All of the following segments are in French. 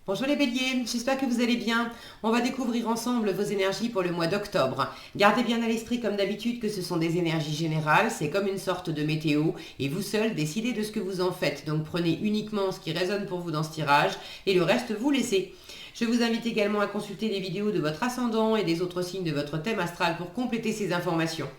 Bonjour les béliers, j'espère que vous allez bien. On va découvrir ensemble vos énergies pour le mois d'octobre. Gardez bien à l'esprit comme d'habitude que ce sont des énergies générales, c'est comme une sorte de météo et vous seul décidez de ce que vous en faites. Donc prenez uniquement ce qui résonne pour vous dans ce tirage et le reste vous laissez. Je vous invite également à consulter les vidéos de votre ascendant et des autres signes de votre thème astral pour compléter ces informations.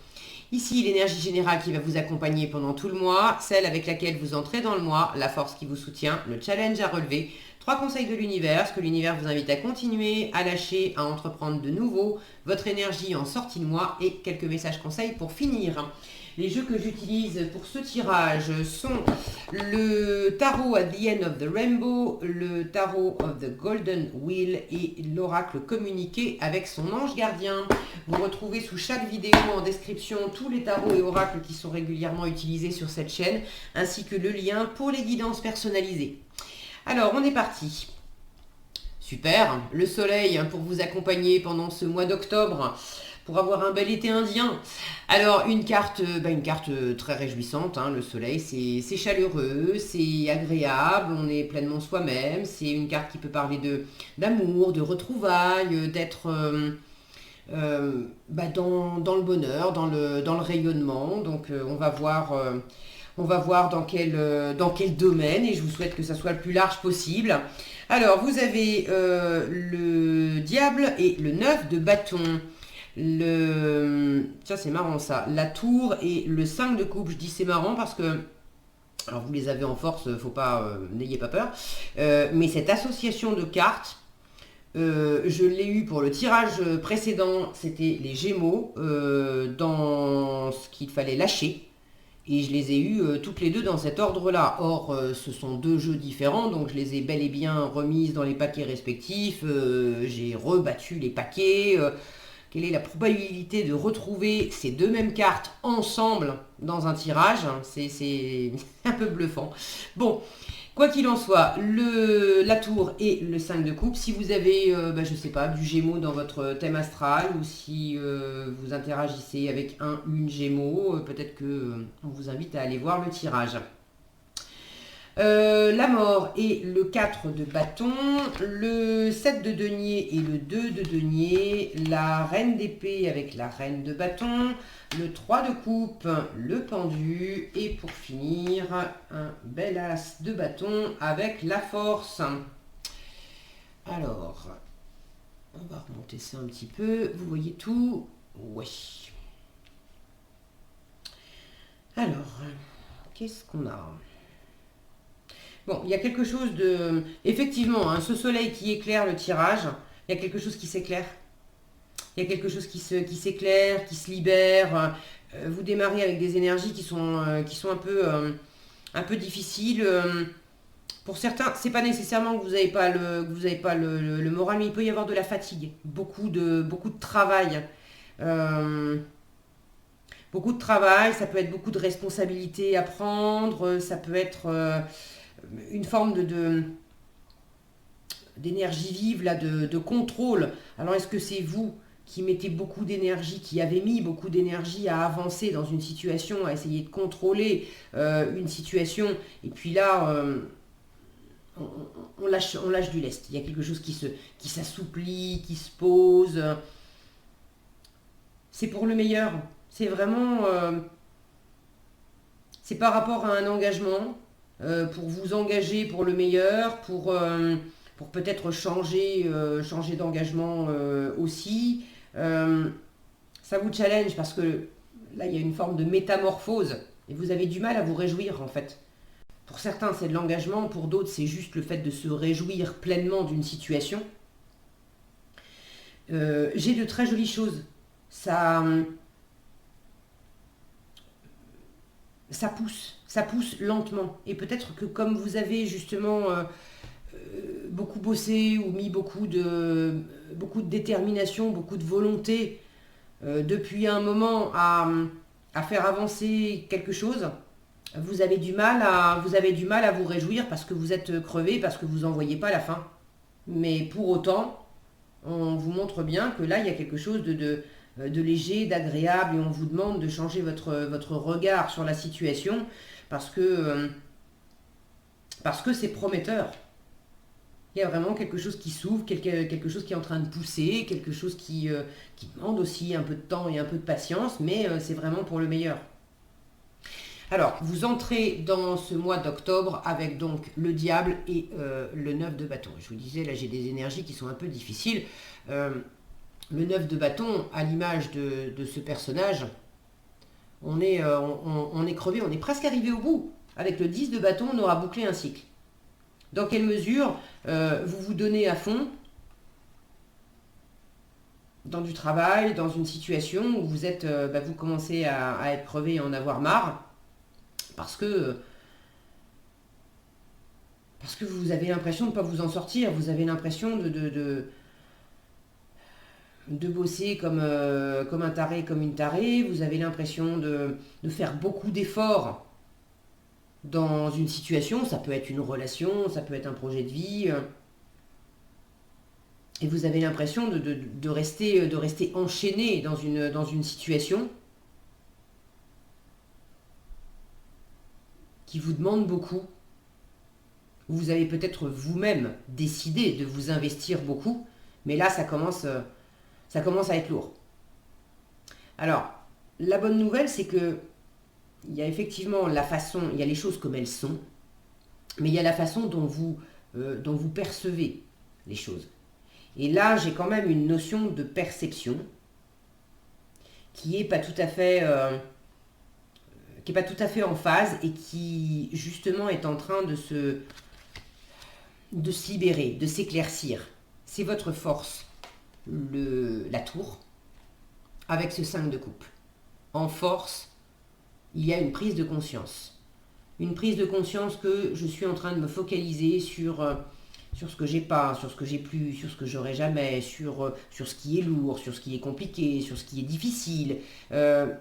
Ici, l'énergie générale qui va vous accompagner pendant tout le mois, celle avec laquelle vous entrez dans le mois, la force qui vous soutient, le challenge à relever, 3 conseils de l'univers, ce que l'univers vous invite à continuer, à lâcher, à entreprendre de nouveau, votre énergie en sortie de mois et quelques messages conseils pour finir. Les jeux que j'utilise pour ce tirage sont le tarot at the end of the rainbow, le tarot of the golden wheel et l'oracle communiqué avec son ange gardien. Vous retrouvez sous chaque vidéo en description tous les tarots et oracles qui sont régulièrement utilisés sur cette chaîne, ainsi que le lien pour les guidances personnalisées. Alors, on est parti. Super, le soleil pour vous accompagner pendant ce mois d'octobre, pour avoir un bel été indien. Alors, une carte très réjouissante, le soleil, c'est chaleureux, c'est agréable, on est pleinement soi-même, c'est une carte qui peut parler d'amour, de retrouvailles, d'être dans le bonheur, dans le rayonnement. Donc, on va voir dans quel domaine et je vous souhaite que ça soit le plus large possible. Alors, vous avez le diable et le 9 de bâton. Ça, c'est marrant ça. La tour et le 5 de coupe. Je dis c'est marrant parce que... Alors, vous les avez en force, faut pas... n'ayez pas peur. Mais cette association de cartes, je l'ai eu pour le tirage précédent. C'était les Gémeaux dans ce qu'il fallait lâcher. Et je les ai eues toutes les deux dans cet ordre-là. Or, ce sont deux jeux différents, donc je les ai bel et bien remises dans les paquets respectifs. J'ai rebattu les paquets. Quelle est la probabilité de retrouver ces deux mêmes cartes ensemble dans un tirage? C'est un peu bluffant. Bon, quoi qu'il en soit, la tour et le 5 de coupe, si vous avez, je sais pas, du Gémeaux dans votre thème astral, ou si vous interagissez avec une Gémeaux, peut-être que on vous invite à aller voir le tirage. La mort et le 4 de bâton, le 7 de denier et le 2 de denier, la reine d'épée avec la reine de bâton, le 3 de coupe, le pendu et pour finir, un bel as de bâton avec la force. Alors, on va remonter ça un petit peu, vous voyez tout? Oui. Alors, qu'est-ce qu'on a ? Bon, il y a quelque chose de... Effectivement, ce soleil qui éclaire le tirage, il y a quelque chose qui s'éclaire. Il y a quelque chose qui s'éclaire, qui se libère. Vous démarrez avec des énergies qui sont un peu difficiles. Pour certains, c'est pas nécessairement que vous n'avez pas le moral, mais il peut y avoir de la fatigue, beaucoup de travail. Beaucoup de travail, ça peut être beaucoup de responsabilités à prendre, ça peut être une forme d'énergie vive, là, de contrôle. Alors est-ce que c'est vous qui mettez beaucoup d'énergie, qui avez mis beaucoup d'énergie à avancer dans une situation, à essayer de contrôler une situation, et puis là, on lâche du lest. Il y a quelque chose qui s'assouplit, qui se pose. C'est pour le meilleur. C'est vraiment... c'est par rapport à un engagement, pour vous engager pour le meilleur, pour peut-être changer d'engagement aussi. Ça vous challenge parce que là, il y a une forme de métamorphose et vous avez du mal à vous réjouir en fait. Pour certains, c'est de l'engagement, pour d'autres, c'est juste le fait de se réjouir pleinement d'une situation. J'ai de très jolies choses. Ça pousse lentement. Et peut-être que comme vous avez justement beaucoup bossé ou mis beaucoup de détermination, beaucoup de volonté depuis un moment à faire avancer quelque chose, vous avez du mal à vous réjouir parce que vous êtes crevé, parce que vous n'en voyez pas la fin. Mais pour autant, on vous montre bien que là, il y a quelque chose de léger, d'agréable, et on vous demande de changer votre regard sur la situation parce que c'est prometteur. Il y a vraiment quelque chose qui s'ouvre, quelque chose qui est en train de pousser, quelque chose qui demande aussi un peu de temps et un peu de patience, mais c'est vraiment pour le meilleur. Alors, vous entrez dans ce mois d'octobre avec donc le diable et le 9 de bâton. Je vous disais, là j'ai des énergies qui sont un peu difficiles. Le 9 de bâton, à l'image de ce personnage, on est crevé, on est presque arrivé au bout. Avec le 10 de bâton, on aura bouclé un cycle. Dans quelle mesure vous vous donnez à fond dans du travail, dans une situation où vous commencez à être crevé et en avoir marre, parce que vous avez l'impression de ne pas vous en sortir, vous avez l'impression de bosser comme un taré, comme une tarée, vous avez l'impression de faire beaucoup d'efforts dans une situation, ça peut être une relation, ça peut être un projet de vie, et vous avez l'impression de rester enchaîné dans une situation qui vous demande beaucoup. Vous avez peut-être vous-même décidé de vous investir beaucoup, mais là ça commence à être lourd. Alors, la bonne nouvelle, c'est que il y a effectivement la façon, il y a les choses comme elles sont, mais il y a la façon dont vous percevez les choses. Et là, j'ai quand même une notion de perception qui est pas tout à fait en phase et qui justement est en train de se libérer, de s'éclaircir. C'est votre force, la tour, avec ce 5 de coupe. En force, il y a une prise de conscience. Une prise de conscience que je suis en train de me focaliser sur ce que j'ai pas, sur ce que j'ai plus, sur ce que j'aurai jamais, sur ce qui est lourd, sur ce qui est compliqué, sur ce qui est difficile. Je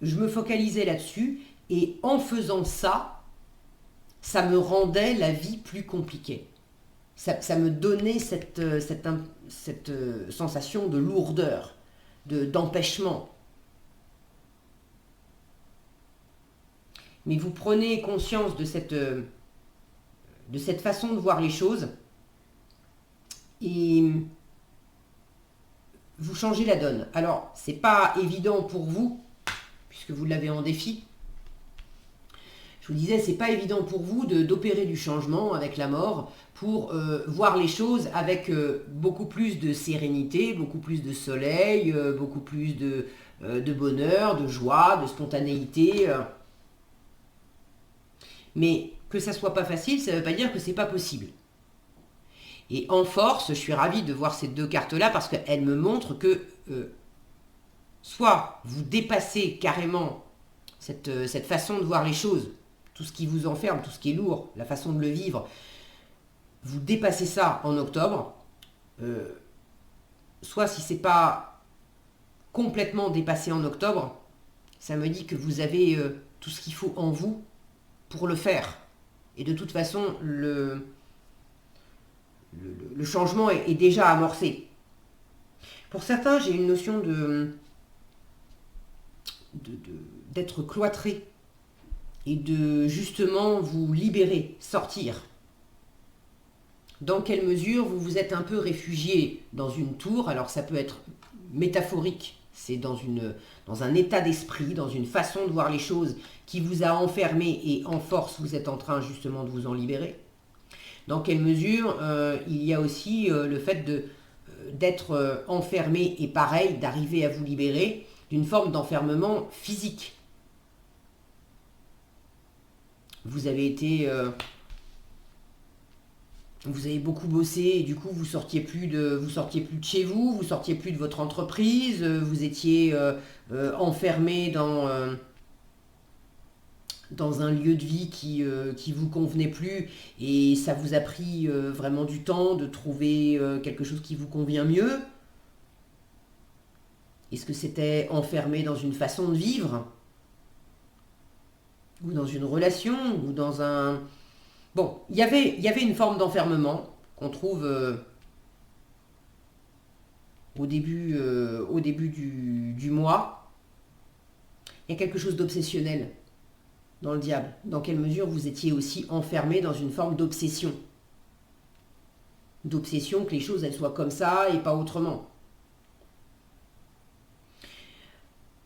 me focalisais là-dessus et en faisant ça, ça me rendait la vie plus compliquée. Ça me donnait cette sensation de lourdeur, d'empêchement. Mais vous prenez conscience de cette façon de voir les choses et vous changez la donne. Alors, c'est pas évident pour vous, puisque vous l'avez en défi. Je vous disais, c'est pas évident pour vous d'opérer du changement avec la mort pour voir les choses avec beaucoup plus de sérénité, beaucoup plus de soleil, beaucoup plus de bonheur, de joie, de spontanéité. Mais que ça soit pas facile, ça ne veut pas dire que c'est pas possible. Et en force, je suis ravie de voir ces deux cartes-là parce qu'elles me montrent que soit vous dépassez carrément cette façon de voir les choses, tout ce qui vous enferme, tout ce qui est lourd, la façon de le vivre, vous dépassez ça en octobre, soit si c'est pas complètement dépassé en octobre, ça me dit que vous avez tout ce qu'il faut en vous pour le faire. Et de toute façon, le changement est déjà amorcé. Pour certains, j'ai une notion d'être cloîtré et de justement vous libérer, sortir. Dans quelle mesure vous vous êtes un peu réfugié dans une tour, alors ça peut être métaphorique, c'est dans un état d'esprit, dans une façon de voir les choses qui vous a enfermé et en force vous êtes en train justement de vous en libérer. Dans quelle mesure il y a aussi le fait d'être enfermé et pareil, d'arriver à vous libérer d'une forme d'enfermement physique. Vous avez beaucoup bossé et du coup vous sortiez plus de chez vous, vous sortiez plus de votre entreprise, vous étiez enfermé dans un lieu de vie qui vous convenait plus et ça vous a pris vraiment du temps de trouver quelque chose qui vous convient mieux. Est-ce que c'était enfermé dans une façon de vivre ou dans une relation ou dans un... Bon, il y avait une forme d'enfermement qu'on trouve au début du mois. Il y a quelque chose d'obsessionnel dans le diable. Dans quelle mesure vous étiez aussi enfermé dans une forme d'obsession. d'obsession que les choses elles soient comme ça et pas autrement.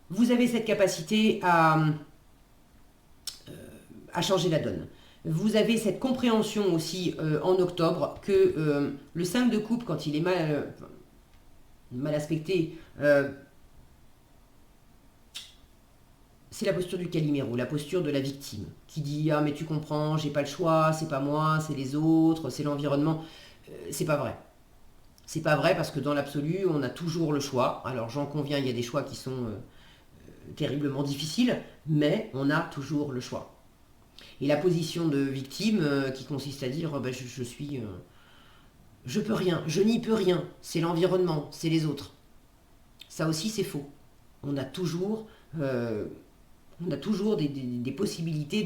Vous avez cette capacité à changer la donne. Vous avez cette compréhension aussi en octobre que le 5 de coupe, quand il est mal aspecté, c'est la posture du Calimero, la posture de la victime, qui dit « Ah mais tu comprends, j'ai pas le choix, c'est pas moi, c'est les autres, c'est l'environnement ». C'est pas vrai. C'est pas vrai parce que dans l'absolu, on a toujours le choix. Alors j'en conviens, il y a des choix qui sont terriblement difficiles, mais on a toujours le choix. Et la position de victime qui consiste à dire bah, je peux rien, je n'y peux rien, c'est l'environnement, c'est les autres. Ça aussi c'est faux. On a toujours des possibilités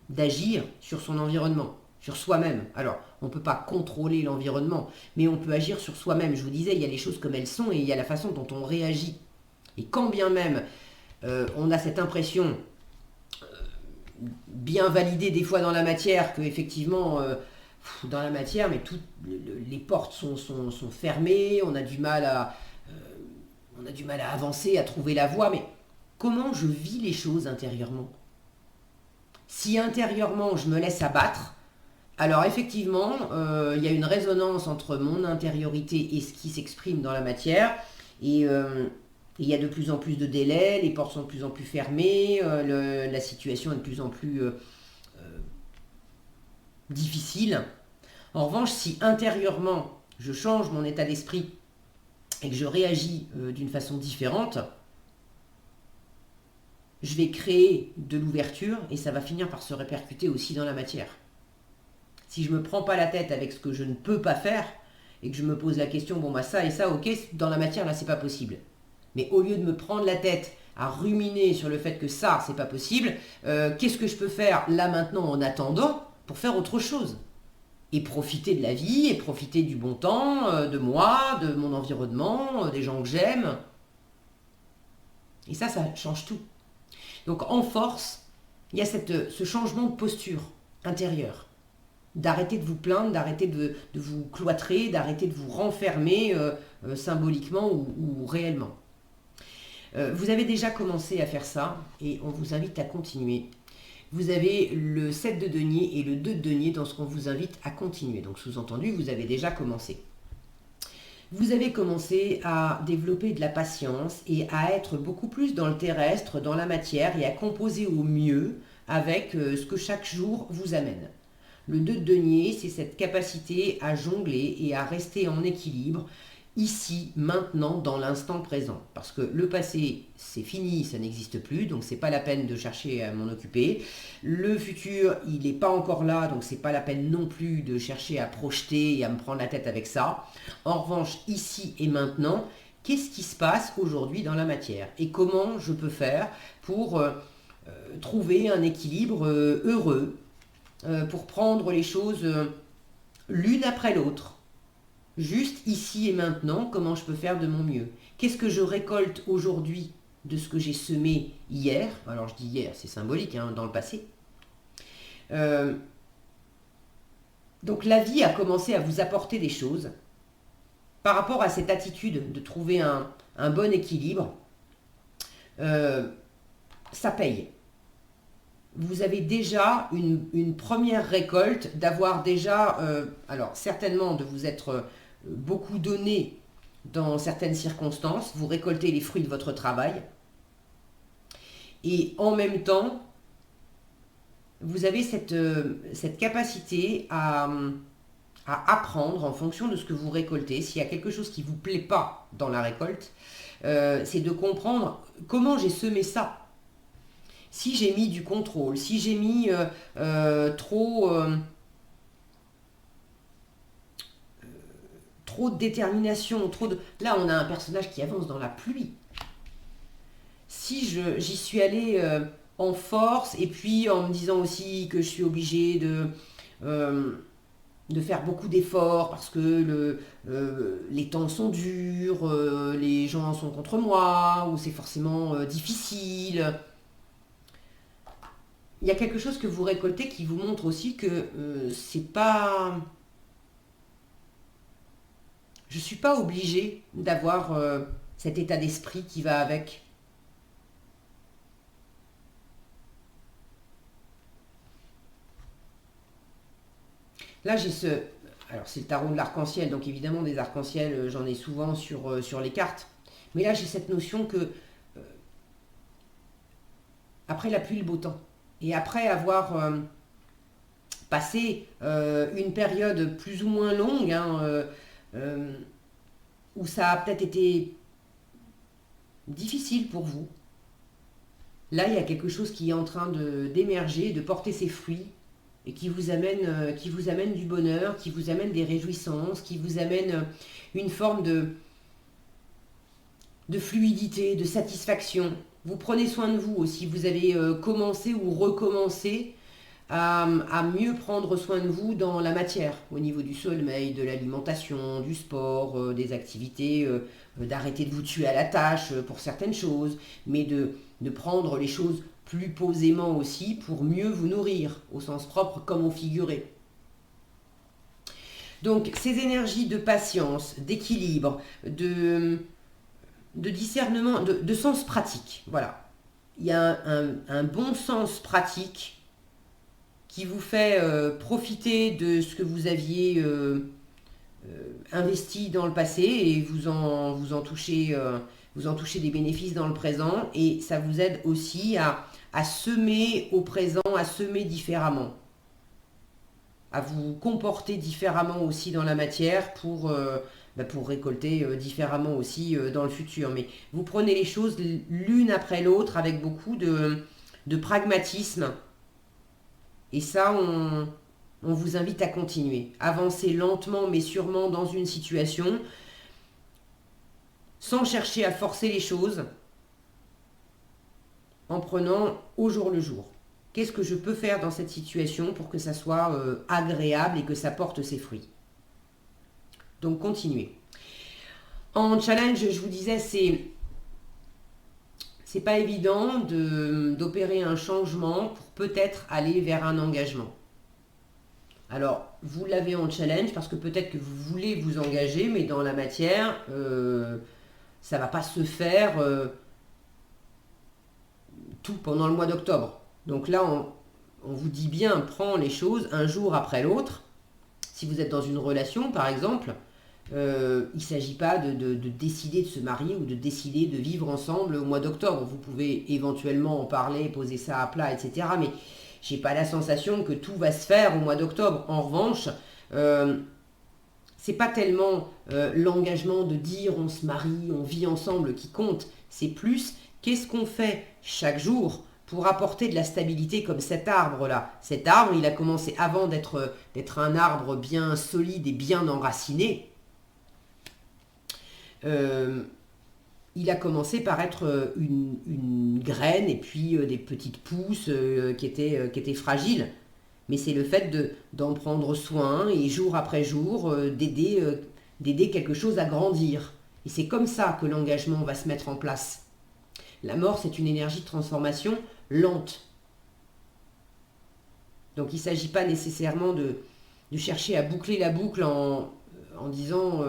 d'agir sur son environnement, sur soi-même. Alors, on ne peut pas contrôler l'environnement, mais on peut agir sur soi-même. Je vous disais, il y a les choses comme elles sont et il y a la façon dont on réagit. Et quand bien même on a cette impression bien validée des fois dans la matière que effectivement dans la matière, mais toutes les portes sont fermées, on a du mal à avancer, à trouver la voie, mais comment je vis les choses intérieurement? Si intérieurement je me laisse abattre, alors effectivement, il y a une résonance entre mon intériorité et ce qui s'exprime dans la matière, et il y a de plus en plus de délais, les portes sont de plus en plus fermées, la situation est de plus en plus difficile. En revanche, si intérieurement je change mon état d'esprit et que je réagis d'une façon différente, je vais créer de l'ouverture et ça va finir par se répercuter aussi dans la matière. Si je ne me prends pas la tête avec ce que je ne peux pas faire et que je me pose la question, bon bah ça et ça, ok, dans la matière là c'est pas possible. Mais au lieu de me prendre la tête à ruminer sur le fait que ça c'est pas possible, qu'est-ce que je peux faire là maintenant en attendant pour faire autre chose? Et profiter de la vie, et profiter du bon temps, de moi, de mon environnement, des gens que j'aime. Et ça change tout. Donc en force, il y a ce changement de posture intérieure. D'arrêter de vous plaindre, d'arrêter de vous cloîtrer, d'arrêter de vous renfermer symboliquement ou réellement. Vous avez déjà commencé à faire ça et on vous invite à continuer. Vous avez le 7 de denier et le 2 de denier dans ce qu'on vous invite à continuer. Donc sous-entendu, vous avez déjà commencé. Vous avez commencé à développer de la patience et à être beaucoup plus dans le terrestre, dans la matière et à composer au mieux avec ce que chaque jour vous amène. Le 2 de denier, c'est cette capacité à jongler et à rester en équilibre ici, maintenant, dans l'instant présent. Parce que le passé, c'est fini, ça n'existe plus, donc c'est pas la peine de chercher à m'en occuper. Le futur, il n'est pas encore là, donc c'est pas la peine non plus de chercher à projeter et à me prendre la tête avec ça. En revanche, ici et maintenant, qu'est-ce qui se passe aujourd'hui dans la matière? Et comment je peux faire pour trouver un équilibre heureux, pour prendre les choses l'une après l'autre? Juste ici et maintenant, comment je peux faire de mon mieux? Qu'est-ce que je récolte aujourd'hui de ce que j'ai semé hier? Alors je dis hier, c'est symbolique, hein, dans le passé. Donc la vie a commencé à vous apporter des choses par rapport à cette attitude de trouver un bon équilibre. Ça paye. Vous avez déjà une première récolte, d'avoir déjà, alors certainement de vous être beaucoup donné dans certaines circonstances, vous récoltez les fruits de votre travail, et en même temps, vous avez cette capacité à apprendre en fonction de ce que vous récoltez. S'il y a quelque chose qui ne vous plaît pas dans la récolte, c'est de comprendre comment j'ai semé ça. Si j'ai mis du contrôle, si j'ai mis trop de détermination, Là, on a un personnage qui avance dans la pluie. Si j'y suis allée en force, et puis en me disant aussi que je suis obligée de faire beaucoup d'efforts parce que les temps sont durs, les gens sont contre moi, ou c'est forcément difficile. Il y a quelque chose que vous récoltez qui vous montre aussi que c'est pas je ne suis pas obligée d'avoir cet état d'esprit qui va avec. Là, j'ai ce... Alors, c'est le tarot de l'arc-en-ciel, donc évidemment, des arcs-en-ciel, j'en ai souvent sur les cartes. Mais là, j'ai cette notion que, après la pluie, le beau temps, et après avoir passé une période plus ou moins longue, hein, où ça a peut-être été difficile pour vous, là, il y a quelque chose qui est en train d'émerger, de porter ses fruits, et qui vous amène du bonheur, qui vous amène des réjouissances, qui vous amène une forme de fluidité, de satisfaction. Vous prenez soin de vous aussi, vous avez commencé ou recommencé à mieux prendre soin de vous dans la matière, au niveau du sommeil, de l'alimentation, du sport, des activités, d'arrêter de vous tuer à la tâche pour certaines choses, mais de prendre les choses plus posément aussi pour mieux vous nourrir, au sens propre comme au figuré. Donc ces énergies de patience, d'équilibre, de discernement, de sens pratique, voilà. Il y a un bon sens pratique qui vous fait profiter de ce que vous aviez investi dans le passé et vous en touchez des bénéfices dans le présent, et ça vous aide aussi à semer au présent, à semer différemment, à vous comporter différemment aussi dans la matière pour récolter différemment aussi dans le futur. Mais vous prenez les choses l'une après l'autre avec beaucoup de pragmatisme, et ça, on vous invite à continuer. Avancer lentement mais sûrement dans une situation, sans chercher à forcer les choses, en prenant au jour le jour. Qu'est-ce que je peux faire dans cette situation pour que ça soit agréable et que ça porte ses fruits? Donc continuez. En challenge, je vous disais, c'est pas évident d'opérer un changement pour peut-être aller vers un engagement. Alors, vous l'avez en challenge parce que peut-être que vous voulez vous engager, mais dans la matière, ça va pas se faire tout pendant le mois d'octobre. Donc là, on vous dit bien, prends les choses un jour après l'autre. Si vous êtes dans une relation, par exemple, il ne s'agit pas de décider de se marier ou de décider de vivre ensemble au mois d'octobre. Vous pouvez éventuellement en parler, poser ça à plat, etc. Mais j'ai pas la sensation que tout va se faire au mois d'octobre. En revanche, c'est pas tellement l'engagement de dire on se marie, on vit ensemble qui compte. C'est plus qu'est-ce qu'on fait chaque jour pour apporter de la stabilité, comme cet arbre-là. Cet arbre, il a commencé avant d'être un arbre bien solide et bien enraciné. Il a commencé par être une graine et puis des petites pousses qui étaient fragiles. Mais c'est le fait d'en prendre soin et jour après jour d'aider quelque chose à grandir. Et c'est comme ça que l'engagement va se mettre en place. La mort, c'est une énergie de transformation lente. Donc il ne s'agit pas nécessairement de chercher à boucler la boucle en disant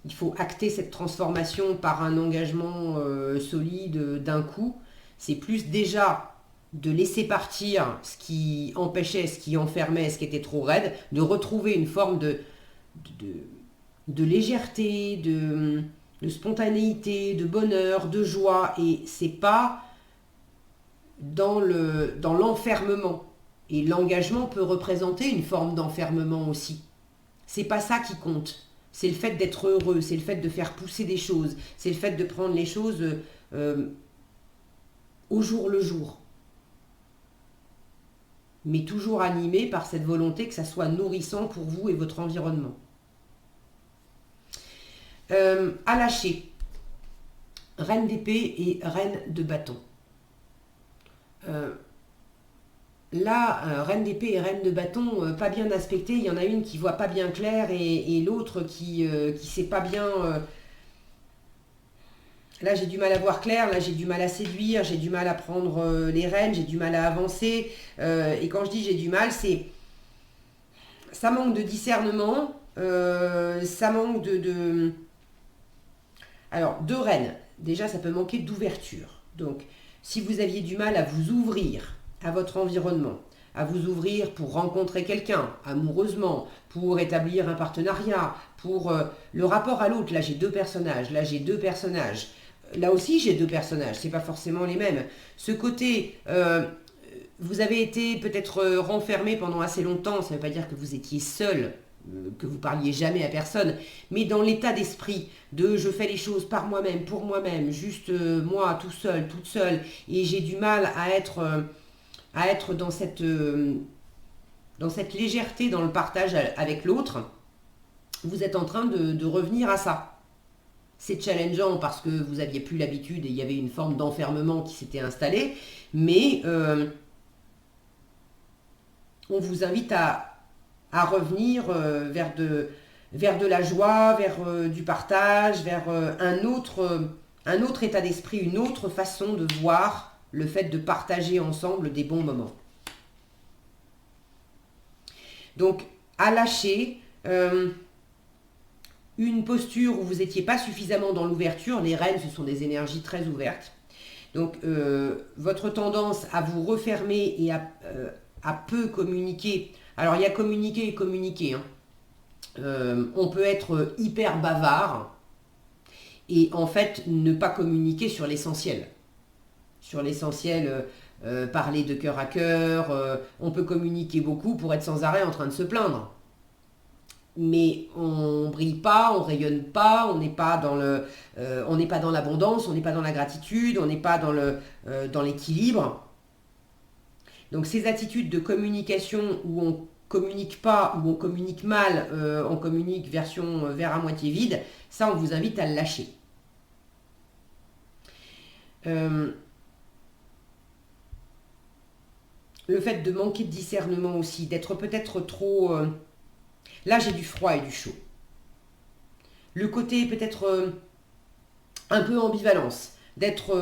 il faut acter cette transformation par un engagement solide d'un coup. C'est plus déjà de laisser partir ce qui empêchait, ce qui enfermait, ce qui était trop raide, de retrouver une forme de légèreté, de spontanéité, de bonheur, de joie. Et c'est pas dans l'enfermement. Et l'engagement peut représenter une forme d'enfermement aussi. C'est pas ça qui compte. C'est le fait d'être heureux, c'est le fait de faire pousser des choses, c'est le fait de prendre les choses au jour le jour. Mais toujours animé par cette volonté que ça soit nourrissant pour vous et votre environnement. À lâcher. Reine d'épée et reine de bâton. Là, reine d'épée et reine de bâton, pas bien aspectées. Il y en a une qui voit pas bien clair et l'autre qui sait pas bien. Là, j'ai du mal à voir clair. Là, j'ai du mal à séduire. J'ai du mal à prendre les rênes. J'ai du mal à avancer. Et quand je dis j'ai du mal, ça manque de discernement. ça manque Alors, de reines, déjà, ça peut manquer d'ouverture. Donc, si vous aviez du mal à vous ouvrir à votre environnement, à vous ouvrir pour rencontrer quelqu'un, amoureusement, pour établir un partenariat, pour le rapport à l'autre, là j'ai deux personnages, là aussi j'ai deux personnages, c'est pas forcément les mêmes. Ce côté, vous avez été peut-être renfermé pendant assez longtemps, ça ne veut pas dire que vous étiez seul, que vous parliez jamais à personne, mais dans l'état d'esprit de je fais les choses par moi-même, pour moi-même, juste moi, tout seul, toute seule, et j'ai du mal à être dans cette légèreté dans le partage avec l'autre, vous êtes en train de revenir à ça. C'est challengeant parce que vous n'aviez plus l'habitude et il y avait une forme d'enfermement qui s'était installée, mais on vous invite à revenir vers de la joie, vers du partage, vers un autre état d'esprit, une autre façon de voir le fait de partager ensemble des bons moments. Donc, à lâcher une posture où vous n'étiez pas suffisamment dans l'ouverture. Les reines, ce sont des énergies très ouvertes. Donc, votre tendance à vous refermer et à peu communiquer. Alors, il y a communiquer et communiquer. On peut être hyper bavard et en fait ne pas communiquer sur l'essentiel. Sur l'essentiel, parler de cœur à cœur, on peut communiquer beaucoup pour être sans arrêt en train de se plaindre. Mais on brille pas, on rayonne pas, on n'est pas dans l'abondance, on n'est pas dans la gratitude, on n'est pas dans l'équilibre. Donc ces attitudes de communication où on communique pas, où on communique mal, on communique version verre à moitié vide, ça on vous invite à le lâcher. Le fait de manquer de discernement aussi, d'être peut-être trop... Là, j'ai du froid et du chaud. Le côté peut-être un peu ambivalence, d'être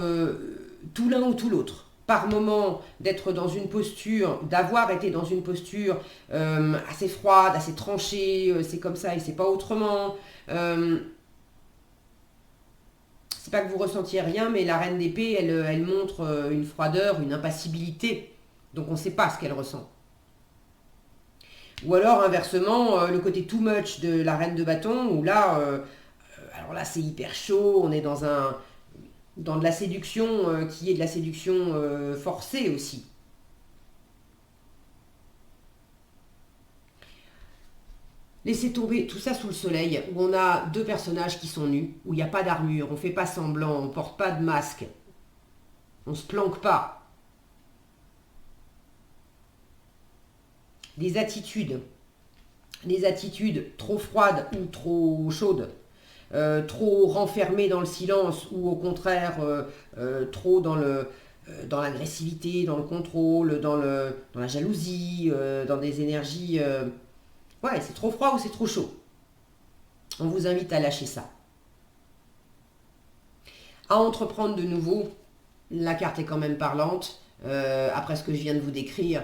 tout l'un ou tout l'autre. Par moment, d'être dans une posture, d'avoir été dans une posture assez froide, assez tranchée, c'est comme ça et c'est pas autrement. C'est pas que vous ressentiez rien, mais la reine d'épée, elle montre une froideur, une impassibilité. Donc on ne sait pas ce qu'elle ressent. Ou alors inversement, le côté too much de la reine de bâton, où là, alors là c'est hyper chaud, on est dans de la séduction qui est de la séduction forcée aussi. Laissez tomber tout ça sous le soleil, où on a deux personnages qui sont nus, où il n'y a pas d'armure, on ne fait pas semblant, on ne porte pas de masque, on ne se planque pas. Les attitudes trop froides ou trop chaudes, trop renfermées dans le silence ou au contraire trop dans l'agressivité, dans le contrôle, dans la jalousie, dans des énergies... ouais, c'est trop froid ou c'est trop chaud. On vous invite à lâcher ça. À entreprendre de nouveau, la carte est quand même parlante, après ce que je viens de vous décrire.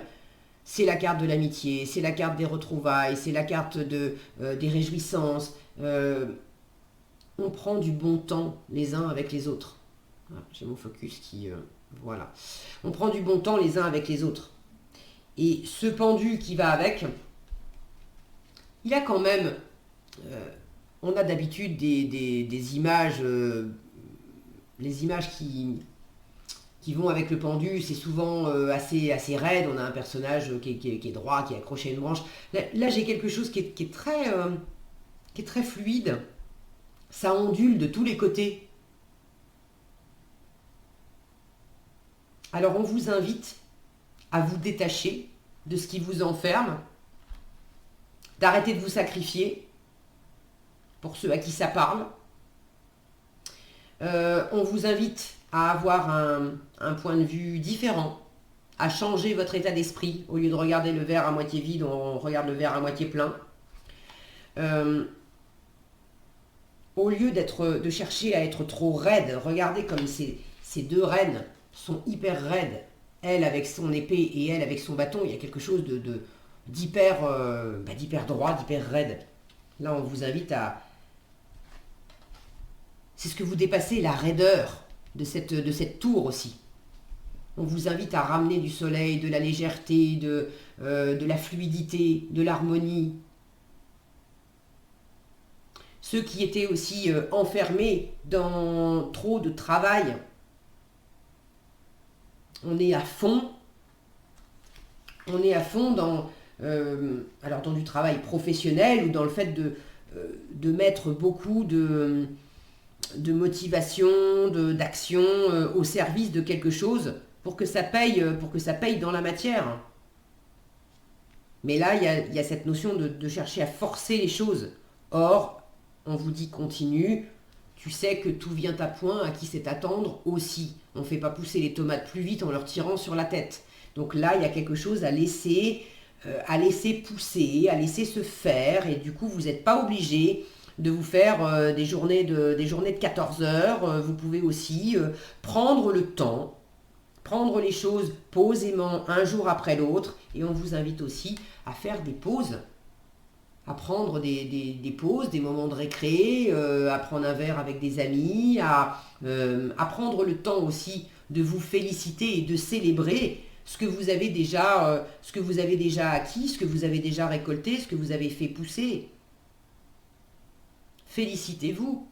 C'est la carte de l'amitié, c'est la carte des retrouvailles, c'est la carte des réjouissances. On prend du bon temps les uns avec les autres. Ah, j'ai mon focus qui... voilà. On prend du bon temps les uns avec les autres. Et ce pendu qui va avec, il a quand même... on a d'habitude des images... les images qui vont avec le pendu, c'est souvent assez raide. On a un personnage qui est droit, qui est accroché à une branche. Là j'ai quelque chose qui est très fluide. Ça ondule de tous les côtés. Alors on vous invite à vous détacher de ce qui vous enferme, d'arrêter de vous sacrifier pour ceux à qui ça parle. On vous invite à avoir un point de vue différent, à changer votre état d'esprit. Au lieu de regarder le verre à moitié vide, on regarde le verre à moitié plein. Au lieu de chercher à être trop raide, regardez comme ces deux reines sont hyper raides. Elle avec son épée et elle avec son bâton, il y a quelque chose d'hyper droit, d'hyper raide. Là, on vous invite à... C'est ce que vous dépassez, la raideur de cette tour aussi. On vous invite à ramener du soleil, de la légèreté, de la fluidité, de l'harmonie. Ceux qui étaient aussi enfermés dans trop de travail, on est à fond. On est à fond dans, alors dans du travail professionnel ou dans le fait de mettre beaucoup de motivation, d'action au service de quelque chose pour que ça paye dans la matière. Mais là, il y a cette notion de chercher à forcer les choses. Or, on vous dit continue, tu sais que tout vient à point, à qui c'est attendre aussi. On ne fait pas pousser les tomates plus vite en leur tirant sur la tête. Donc là, il y a quelque chose à laisser pousser, à laisser se faire, et du coup, vous n'êtes pas obligé de vous faire des journées de 14 heures. Vous pouvez aussi prendre le temps, prendre les choses posément un jour après l'autre, et on vous invite aussi à faire des pauses, à prendre des pauses, des moments de récré, à prendre un verre avec des amis, à prendre le temps aussi de vous féliciter et de célébrer ce que vous avez déjà acquis, ce que vous avez déjà récolté, ce que vous avez fait pousser. Félicitez-vous.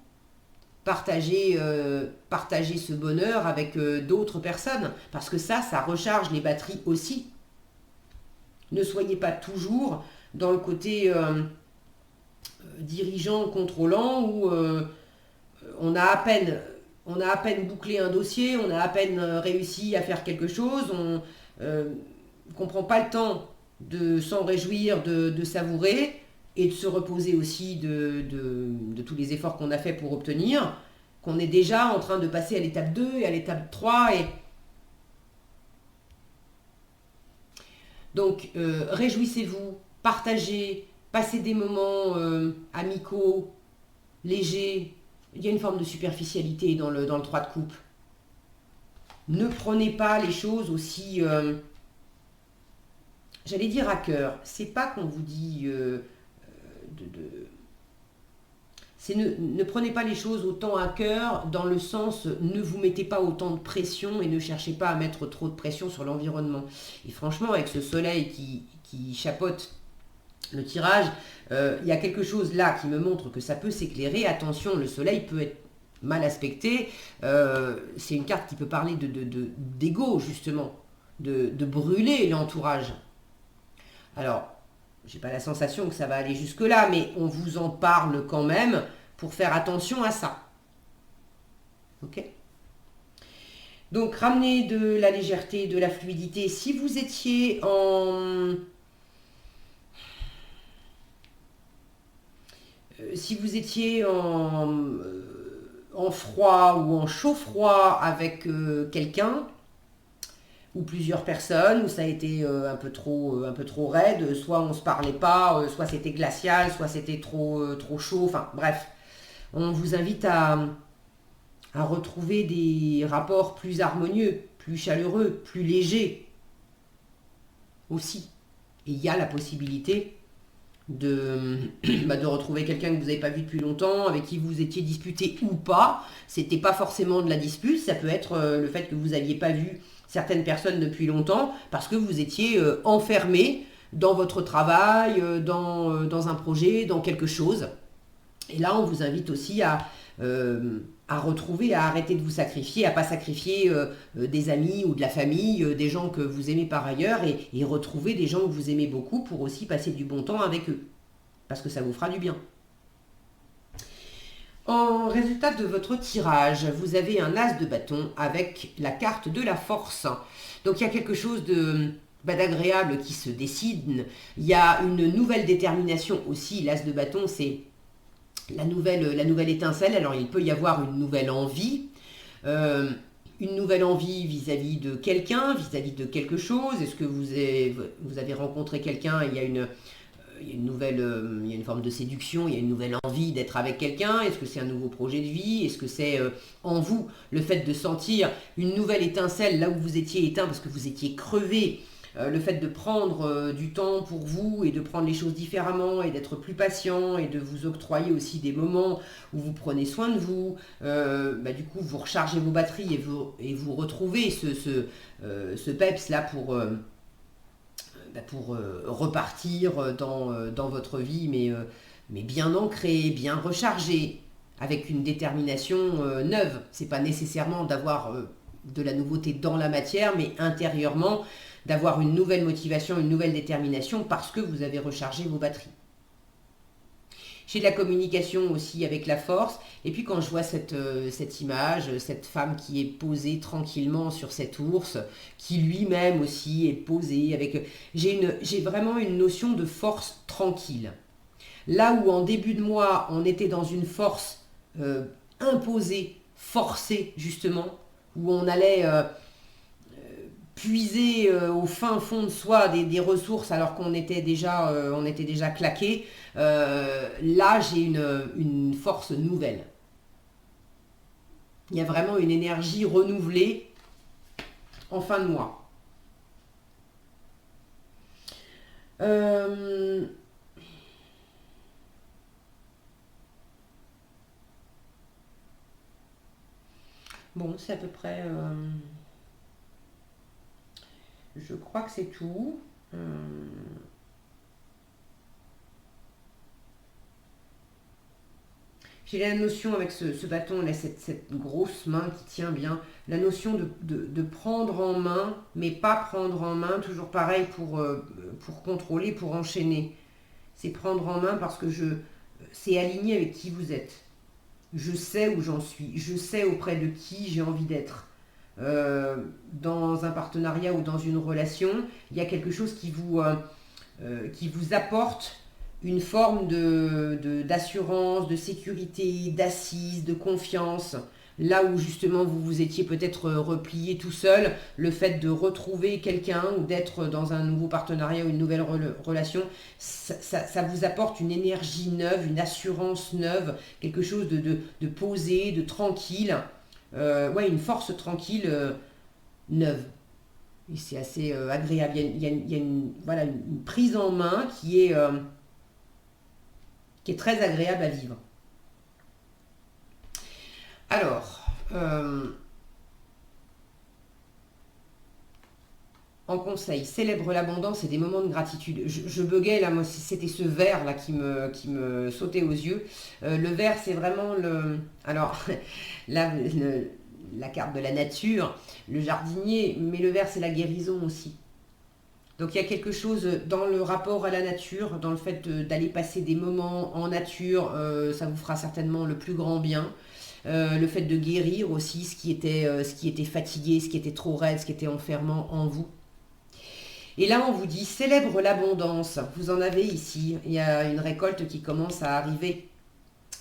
Partagez ce bonheur avec d'autres personnes, parce que ça recharge les batteries aussi. Ne soyez pas toujours dans le côté dirigeant, contrôlant, où on a à peine bouclé un dossier, on a à peine réussi à faire quelque chose, on ne prend pas le temps de s'en réjouir, de savourer, et de se reposer aussi de tous les efforts qu'on a fait pour obtenir, qu'on est déjà en train de passer à l'étape 2 et à l'étape 3. Donc, réjouissez-vous, partagez, passez des moments amicaux, légers. Il y a une forme de superficialité dans le 3 de coupe. Ne prenez pas les choses aussi, j'allais dire à cœur. C'est pas qu'on vous dit ne prenez pas les choses autant à cœur, dans le sens, ne vous mettez pas autant de pression et ne cherchez pas à mettre trop de pression sur l'environnement. Et franchement, avec ce soleil qui chapeaute le tirage, il y a quelque chose là qui me montre que ça peut s'éclairer. Attention, le soleil peut être mal aspecté. C'est une carte qui peut parler d'ego, justement, de brûler l'entourage. Alors, j'ai pas la sensation que ça va aller jusque-là, mais on vous en parle quand même pour faire attention à ça. Ok ? Donc, ramenez de la légèreté, de la fluidité. Si vous étiez en froid ou en chaud-froid avec quelqu'un, ou plusieurs personnes, où ça a été un peu trop raide, soit on ne se parlait pas, soit c'était glacial, soit c'était trop chaud, enfin bref. On vous invite à retrouver des rapports plus harmonieux, plus chaleureux, plus légers aussi. Et il y a la possibilité de retrouver quelqu'un que vous n'avez pas vu depuis longtemps, avec qui vous étiez disputé ou pas. C'était pas forcément de la dispute, ça peut être le fait que vous n'aviez pas vu certaines personnes depuis longtemps, parce que vous étiez enfermé dans votre travail, dans un projet, dans quelque chose. Et là, on vous invite aussi à retrouver, à arrêter de vous sacrifier, à ne pas sacrifier des amis ou de la famille, des gens que vous aimez par ailleurs, et retrouver des gens que vous aimez beaucoup pour aussi passer du bon temps avec eux, parce que ça vous fera du bien. En résultat de votre tirage, vous avez un as de bâton avec la carte de la force. Donc il y a quelque chose d'agréable qui se décide. Il y a une nouvelle détermination aussi. L'as de bâton, c'est la nouvelle étincelle. Alors il peut y avoir une nouvelle envie. Vis-à-vis de quelqu'un, vis-à-vis de quelque chose. Est-ce que vous avez rencontré quelqu'un et il y a une forme de séduction, il y a une nouvelle envie d'être avec quelqu'un? Est-ce que c'est un nouveau projet de vie? Est-ce que c'est en vous le fait de sentir une nouvelle étincelle là où vous étiez éteint parce que vous étiez crevé le fait de prendre du temps pour vous et de prendre les choses différemment et d'être plus patient et de vous octroyer aussi des moments où vous prenez soin de vous, du coup vous rechargez vos batteries et vous retrouvez ce peps là pour repartir dans votre vie, mais bien ancré, bien rechargé, avec une détermination neuve. C'est pas nécessairement d'avoir de la nouveauté dans la matière, mais intérieurement, d'avoir une nouvelle motivation, une nouvelle détermination parce que vous avez rechargé vos batteries. J'ai de la communication aussi avec la force. Et puis quand je vois cette image, cette femme qui est posée tranquillement sur cet ours, qui lui-même aussi est posé avec... J'ai vraiment une notion de force tranquille. Là où en début de mois, on était dans une force imposée, forcée justement, où on allait puiser au fin fond de soi des ressources alors qu'on était déjà claqué, là j'ai une force nouvelle. Il y a vraiment une énergie renouvelée en fin de mois. Bon, c'est à peu près... je crois que c'est tout. J'ai la notion avec ce bâton, là, cette grosse main qui tient bien, la notion de prendre en main, mais pas prendre en main, toujours pareil pour contrôler, pour enchaîner. C'est prendre en main parce que c'est aligné avec qui vous êtes. Je sais où j'en suis, je sais auprès de qui j'ai envie d'être. Dans un partenariat ou dans une relation, il y a quelque chose qui vous apporte une forme d'assurance, de sécurité, d'assise, de confiance. Là où justement vous vous étiez peut-être replié tout seul, le fait de retrouver quelqu'un ou d'être dans un nouveau partenariat ou une nouvelle relation, ça vous apporte une énergie neuve, une assurance neuve, quelque chose de posé, de tranquille. Une force tranquille neuve. Et c'est assez agréable. Il y a une prise en main qui est très agréable à vivre. Alors, en conseil, célèbre l'abondance et des moments de gratitude. Je buguais là, moi c'était ce vert là qui me sautait aux yeux. Le vert c'est vraiment alors là, la carte de la nature, le jardinier, mais le vert c'est la guérison aussi. Donc il y a quelque chose dans le rapport à la nature, dans le fait d'aller passer des moments en nature, ça vous fera certainement le plus grand bien. Le fait de guérir aussi ce qui était fatigué, ce qui était trop raide, ce qui était enfermant en vous. Et là, on vous dit, célèbre l'abondance. Vous en avez ici. Il y a une récolte qui commence à arriver.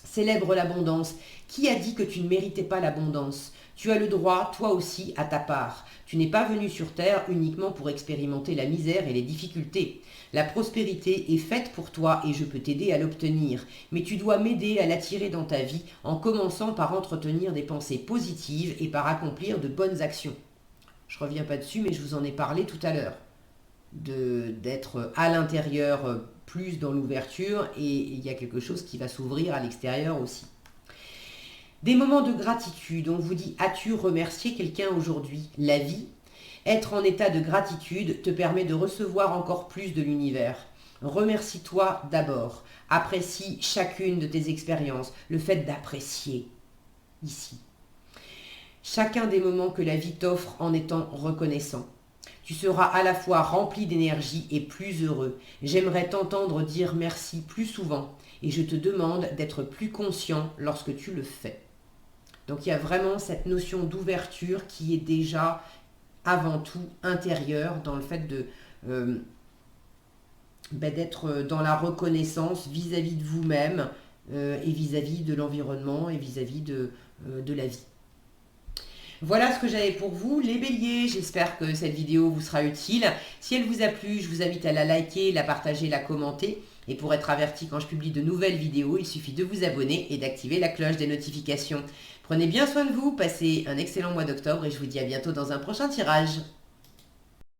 Célèbre l'abondance. Qui a dit que tu ne méritais pas l'abondance? Tu as le droit, toi aussi, à ta part. Tu n'es pas venu sur Terre uniquement pour expérimenter la misère et les difficultés. La prospérité est faite pour toi et je peux t'aider à l'obtenir. Mais tu dois m'aider à l'attirer dans ta vie en commençant par entretenir des pensées positives et par accomplir de bonnes actions. Je ne reviens pas dessus, mais je vous en ai parlé tout à l'heure. D'être à l'intérieur plus dans l'ouverture et il y a quelque chose qui va s'ouvrir à l'extérieur aussi. Des moments de gratitude, on vous dit, as-tu remercié quelqu'un aujourd'hui? La vie, être en état de gratitude te permet de recevoir encore plus de l'univers. Remercie-toi d'abord, apprécie chacune de tes expériences, le fait d'apprécier ici. Chacun des moments que la vie t'offre en étant reconnaissant. Tu seras à la fois rempli d'énergie et plus heureux. J'aimerais t'entendre dire merci plus souvent et je te demande d'être plus conscient lorsque tu le fais. Donc il y a vraiment cette notion d'ouverture qui est déjà avant tout intérieure dans le fait d'être dans la reconnaissance vis-à-vis de vous-même et vis-à-vis de l'environnement et vis-à-vis de la vie. Voilà ce que j'avais pour vous, les béliers. J'espère que cette vidéo vous sera utile. Si elle vous a plu, je vous invite à la liker, la partager, la commenter. Et pour être averti quand je publie de nouvelles vidéos, il suffit de vous abonner et d'activer la cloche des notifications. Prenez bien soin de vous, passez un excellent mois d'octobre et je vous dis à bientôt dans un prochain tirage.